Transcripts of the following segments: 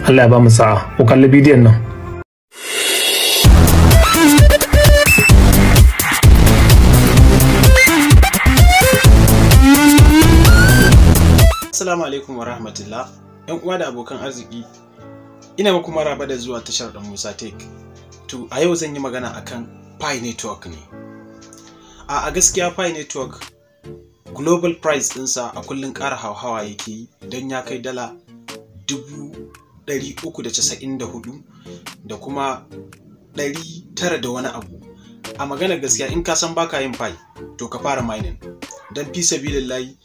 Allah ya ba mu sa'a. Ku kalli bidiyon nan. Assalamu alaikum wa rahmatullah. ‘Yan uwa da abokan arziki, ina muku maraba da zuwa tashar ɗan Musa Tech. To, a yau zan yi magana akan Pi Network ne. A gaskiya Pi Network global price ɗinsa a kullum ƙara hauhawa yake yi don ya kai dala 394 da kuma 900 da wani abu. A maganar gaskiya in ka san baka yin Pi, to ka fara mining. Don fi sabilillahi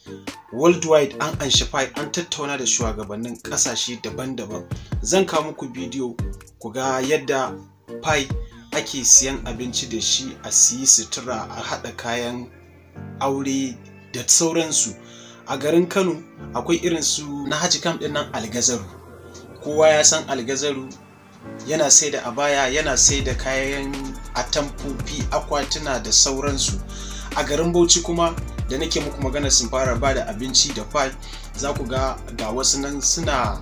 worldwide an anshi Pi, an tattauna da shugabannin kasashe daban-daban. Zan kawo muku bidiyo ku ga yadda Pi ake siyan abinci da shi, a siyi sutura, a haɗa kayan aure da sauransu. A garin Kano akwai irin su na Haji Kam ɗin nan Algazaru. Kowa ya san Algazaru yana sai da abaya, yana sai da kayan atamfofi, akwatuna da sauransu. A garin Bauchi kuma da nake muku magana sun fara ba da abinci da Pi. Za ku ga wasu nan suna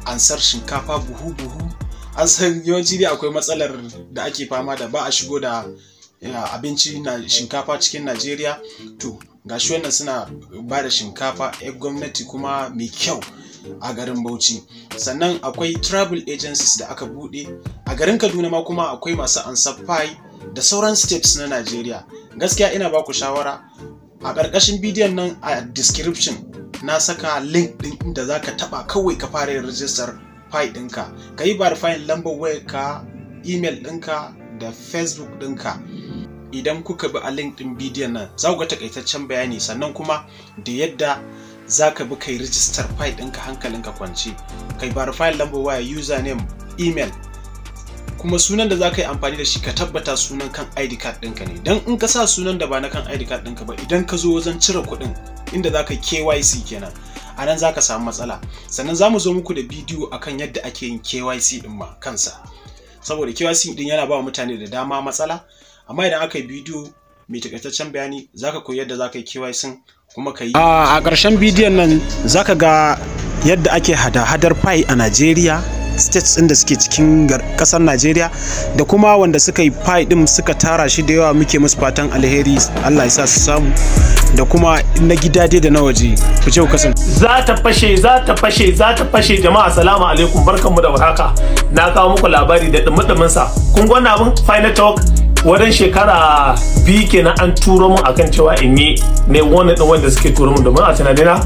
ansar shinkafa buhu-buhu. An san yawanci dai akwai matsalar da ake fama da ba a shigo da abinci na shinkafa cikin Najeriya. To gashi wannan suna ba da shinkafa gwamnati kuma mai kyau a garin Bauchi. Sannan akwai travel agencies da aka bude a garin Kaduna ma, kuma akwai masu ansar Pi da sauran states na Najeriya. Gaskiya ina ba ku shawara, a ƙarƙashin bidiyon nan a description na saka link ɗin inda za ka taɓa kawai ka fara yin rijistar Pi ɗinka. Ka yi verifying lambar wayarka, email ɗinka da Facebook ɗinka. Idan kuka bi a link ɗin bidiyon nan za ku ga takaitaccen bayani, sannan kuma da yadda za ka bi kai rijistar Pi ɗinka hankalinka kwance. Ka yi verifying lambar waya, username, email, kuma sunan da za ka yi amfani da shi ka tabbata sunan kan ID card ɗinka ne. Don in ka sa sunan da ba na kan ID card ɗinka ba, idan ka zo wajen cire kuɗin inda za ka yi KYC kenan, a nan za ka samu matsala. Sannan za mu zo muku da bidiyo akan yadda ake yin KYC ɗin ma kansa, saboda KYC ɗin yana ba wa mutane da dama matsala. Amma idan aka yi bidiyo mai takaitaccen bayani, za ka koyi yadda za ka yi KYC kuma ka yi. A ƙarshen bidiyon nan za ka ga yadda ake hada-hadar Pi a Najeriya, states ɗin da suke cikin ƙasar Najeriya, da kuma wanda suka yi Pi ɗin suka tara shi da yawa. Muke musu fatan alheri, Allah ya sa su samu, da kuma na gida dai da na waje. Ku ce ku kasance. Za ta fashe jama'a. Assalamu alaikum, barkanmu da warhaka. Na kawo muku labari da dumudumin sa. Kun ga wannan abin Pi Network wadan shekara 2 kenan an turo mun akan cewa in yi ne wannan din wanda suke turo mun, domin a tunanina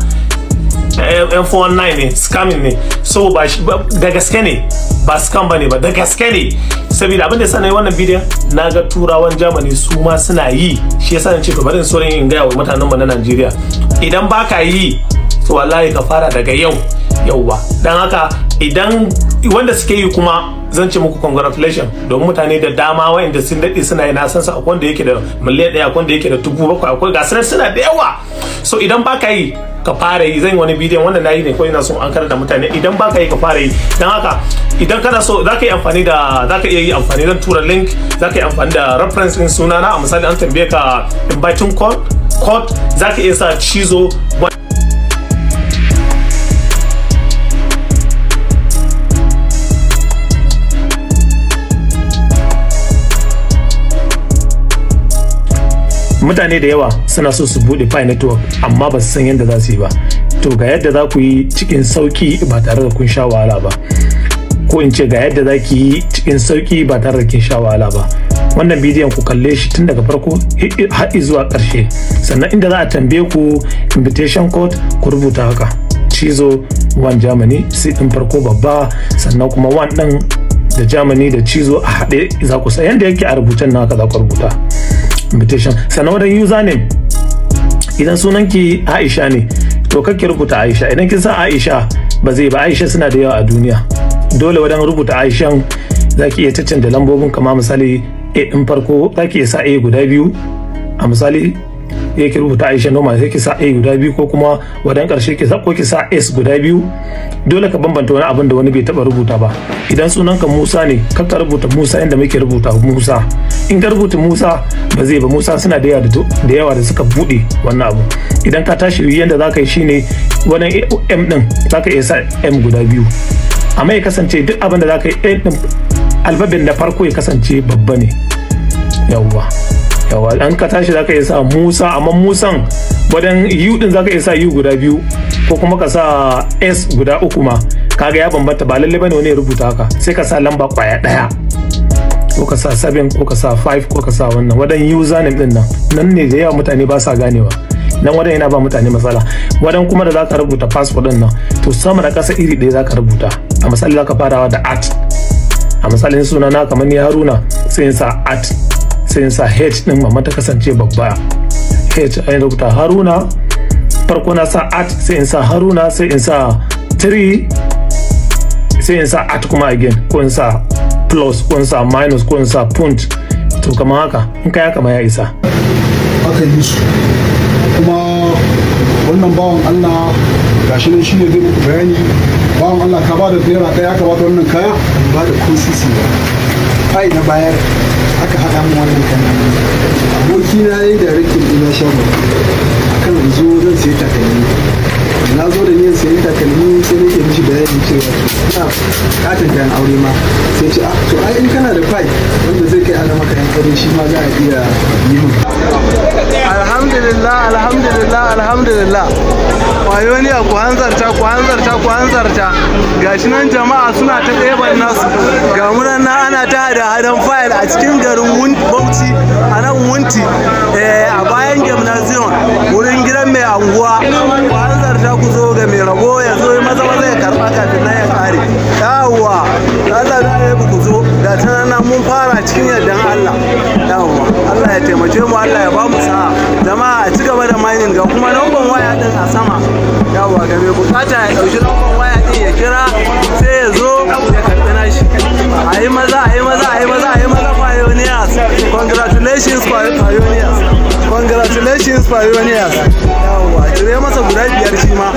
M419 ne, scamming ne. So ba da gaske ne, ba scam bane ba, da gaske ne. Saboda abin da yasa nayi wannan bidiyon, na ga turawan Germany su ma suna yi, shi yasa nace to bari in so in ga wa mutanen mu na Najeriya, idan baka yi to wallahi ka fara daga yau. Yauwa, dan haka idan wanda suke yi kuma zan ce muku congratulations, domin mutane da dama wayanda sun dade suna yi, na san sa akwai wanda yake da miliyan 1, akwai wanda yake da 7,000, akwai gasu suna da yawa. So idan baka yi ka fara yi. Zan yi wani bidiyon wanda nayi ne ko ina so an karar da mutane, idan baka yi ka fara yi. Dan haka idan kana so zaka yi amfani da, zaka iya yi amfani, zan tura link, zaka yi amfani da reference din sunana. A misali an tambaye ka inviting code, zaka iya sa cizo. Mutane da yawa suna so su bude Pi Network amma ba su san yadda za su yi ba. To ga yadda za ku yi cikin sauki ba tare da kun sha wahala ba, ko in ce ga yadda za ki yi cikin sauki ba tare da kin sha wahala ba. Wannan bidiyon ku kalle shi tun daga farko har zuwa ƙarshe. Sannan inda za a tambaye ku invitation code, ku rubuta haka cizo 1 Germany, sai din farko babba, sannan kuma 1 din da Germany da cizo a haɗe za ku sa yanda yake a rubutan na haka za ku rubuta invitation. Sannan wajen username, idan sunanki Aisha ne to kake rubuta Aisha. Idan kin san Aisha ba zai ba, Aisha suna da yawa a duniya. Dole wajen rubuta Aishan zaki iya caccanta lambobin, kama misali A din farko zaki iya sa A guda 2. A misali yake rubuta Aisha normal sai ki sa A guda 2, ko kuma wadan karshe ki sa S guda 2. Dole ka bambanta wani abin da wani bai taba rubuta ba. Idan sunanka Musa ne, ka rubuta Musa inda muke rubuta Musa. In ka rubuta Musa ba zai ba, Musa suna da yawa da suka bude wannan abu. Idan ka tashi yanda zaka yi shine wannan M din zaka iya sa M guda 2. amma ya kasance duk abin da za ka yi alfabin da farko ya kasance babba ne. Yawwa an ka tashi za ka iya sa Musa, amma Musan wadan U din za ka iya sa U guda 2 ko kuma ka sa S guda 3 ma, kaga ya bambanta, ba lalle bane wani ya rubuta haka, sai ka sa lamba kwaya 1 ko ka sa 7 ko ka sa 5 ko ka sa wannan wadan username din nan ne da yawa mutane ba sa ganewa, nan wadan yana ba mutane matsala. Wadan kuma da za ka rubuta passport din nan, to sama da ƙasa iri ɗaya za ka rubuta. A misali za ka farawa da at, a misalin suna na kamar ni Haruna sai in sa at, sai in sa H din mamma ta kasance babba, H a rubuta Haruna, farko na sa at, sai in sa Haruna, sai in sa 3, sai in sa at kuma again, ko in sa plus, ko in sa minus, ko in sa punt. To kamar haka in kai haka ma ya isa. Aka yi su kuma wannan bawan Allah gashi nan shine zai muku bayani. Bawan Allah ka ba da naira ɗaya aka bata wannan kaya? Ba da ko sisi ba, fai na bayar aka haɗa mu wannan kaya. Abokina ya yi da rikin ina shago akan zo zan sayi takalmi, na zo da niyan sayi takalmi sai nake mishi bayani cewa ina buƙatar kayan aure ma, sai ce to ai in kana da fai wanda zai kai ana maka yan aure shi ma za a iya yi min. Alhamdulillah Wayoyin ku hanzarta gashi nan jama'a suna ta ɗeban nasu, ga munan na ana ta hada-hadan fayil a cikin garin Bauchi a nan Wunti a bayan gymnasium wurin gidan mai anguwa. Ku hanzarta ku zo ga mai rabo ya zo maza ya karɓa kafin nan ya ƙare. Yawwa Allah ya ku zo da tana mun fara cikin yardan Allah. Yawwa Allah ya taimake mu, Allah ya ba mu sa'a. Jama'a a ci gaba da mining, ga kuma lambar waya din a sama. Yawwa ga mai bukata ya ɗauki lambar waya din ya kira sai ya zo ya karɓi nashi. Ayi maza Pioneers. Congratulations Pioneers. Yawwa cire masa guda 5 shi ma.